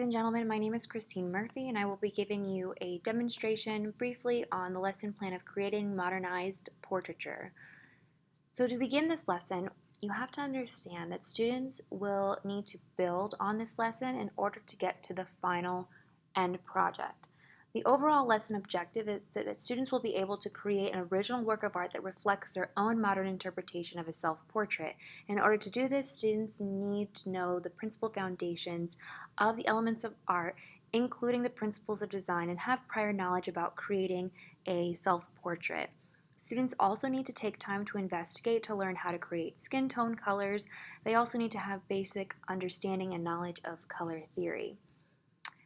Ladies and gentlemen, my name is Christine Murphy, and I will be giving you a demonstration briefly on the lesson plan of creating modernized portraiture. So to begin this lesson, you have to understand that students will need to build on this lesson in order to get to the final end project. The overall lesson objective is that students will be able to create an original work of art that reflects their own modern interpretation of a self-portrait. In order to do this, students need to know the principal foundations of the elements of art, including the principles of design, and have prior knowledge about creating a self-portrait. Students also need to take time to investigate to learn how to create skin tone colors. They also need to have basic understanding and knowledge of color theory.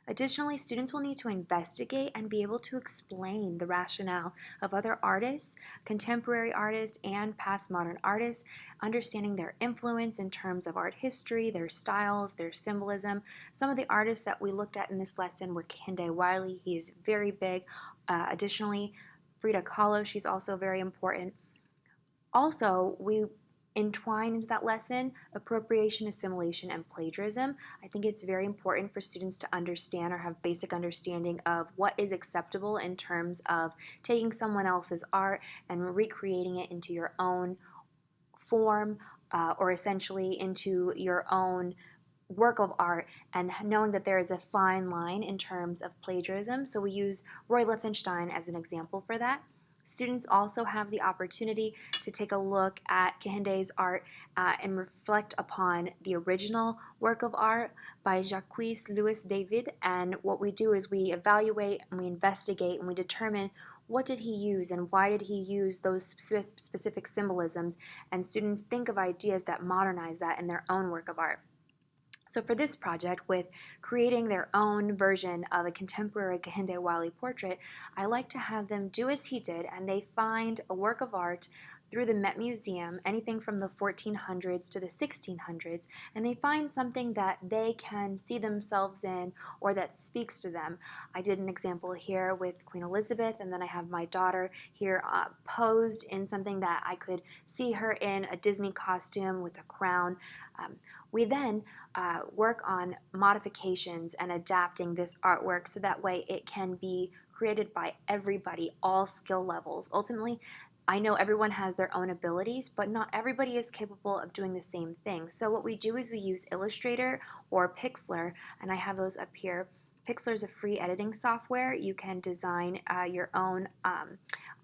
Additionally, students will need to investigate and be able to explain the rationale of other artists, contemporary artists, and past modern artists, understanding their influence in terms of art history, their styles, their symbolism. Some of the artists that we looked at in this lesson were Kehinde Wiley. He is very big. Additionally, Frida Kahlo, she's also very important. Also, we entwine into that lesson appropriation, assimilation, and plagiarism. I think it's very important for students to understand or have basic understanding of what is acceptable in terms of taking someone else's art and recreating it into your own form, or essentially into your own work of art, and knowing that there is a fine line in terms of plagiarism. So we use Roy Lichtenstein as an example for that. Students also have the opportunity to take a look at Kehinde's art and reflect upon the original work of art by Jacques Louis David. And what we do is we evaluate and we investigate and we determine what did he use and why did he use those specific symbolisms, and students think of ideas that modernize that in their own work of art. So for this project, with creating their own version of a contemporary Kehinde Wiley portrait, I like to have them do as he did, and they find a work of art through the Met Museum, anything from the 1400s to the 1600s, and they find something that they can see themselves in or that speaks to them. I did an example here with Queen Elizabeth, and then I have my daughter here posed in something that I could see her in a Disney costume with a crown. We then work on modifications and adapting this artwork so that way it can be created by everybody, all skill levels. Ultimately, I know everyone has their own abilities, but not everybody is capable of doing the same thing. So what we do is we use Illustrator or Pixlr, and I have those up here. Pixlr is a free editing software. You can design your own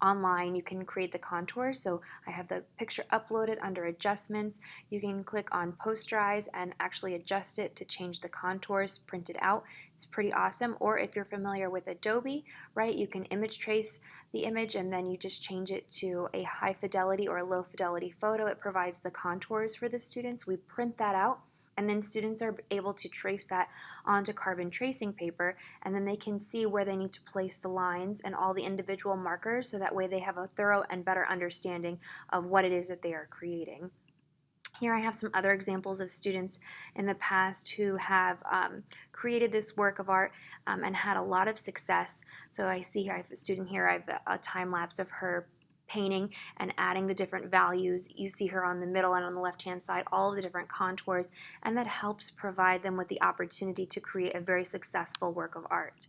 online. You can create the contours. So I have the picture uploaded under adjustments. You can click on posterize and actually adjust it to change the contours, print it out. It's pretty awesome. Or if you're familiar with Adobe, right, you can image trace the image and then you just change it to a high fidelity or a low fidelity photo. It provides the contours for the students. We print that out, and then students are able to trace that onto carbon tracing paper, and then they can see where they need to place the lines and all the individual markers, so that way they have a thorough and better understanding of what it is that they are creating. Here I have some other examples of students in the past who have created this work of art and had a lot of success. So I see here I have a student here, I have a time lapse of her painting and adding the different values. You see her on the middle and on the left-hand side, all of the different contours, and that helps provide them with the opportunity to create a very successful work of art.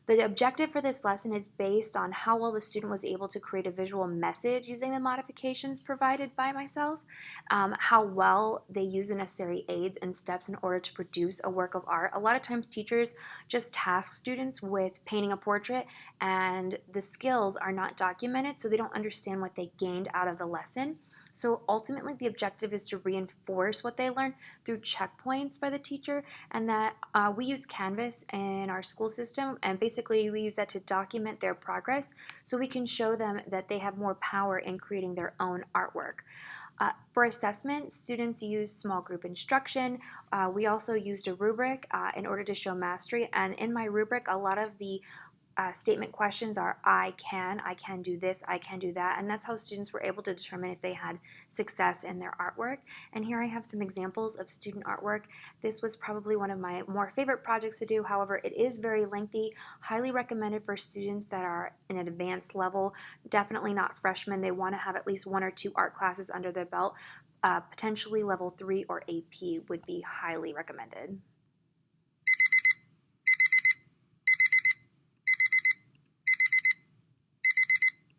The objective for this lesson is based on how well the student was able to create a visual message using the modifications provided by myself, how well they use the necessary aids and steps in order to produce a work of art. A lot of times teachers just task students with painting a portrait and the skills are not documented, so they don't understand what they gained out of the lesson. So ultimately, the objective is to reinforce what they learn through checkpoints by the teacher, and that we use Canvas in our school system, and basically we use that to document their progress so we can show them that they have more power in creating their own artwork. For assessment, students use small group instruction. We also used a rubric in order to show mastery, and in my rubric, a lot of the statement questions are I can do this, I can do that, and that's how students were able to determine if they had success in their artwork. And here I have some examples of student artwork. This was probably one of my more favorite projects to do. However, it is very lengthy, highly recommended for students that are in an advanced level, definitely not freshmen. They want to have at least 1 or 2 art classes under their belt. Potentially level 3 or AP would be highly recommended.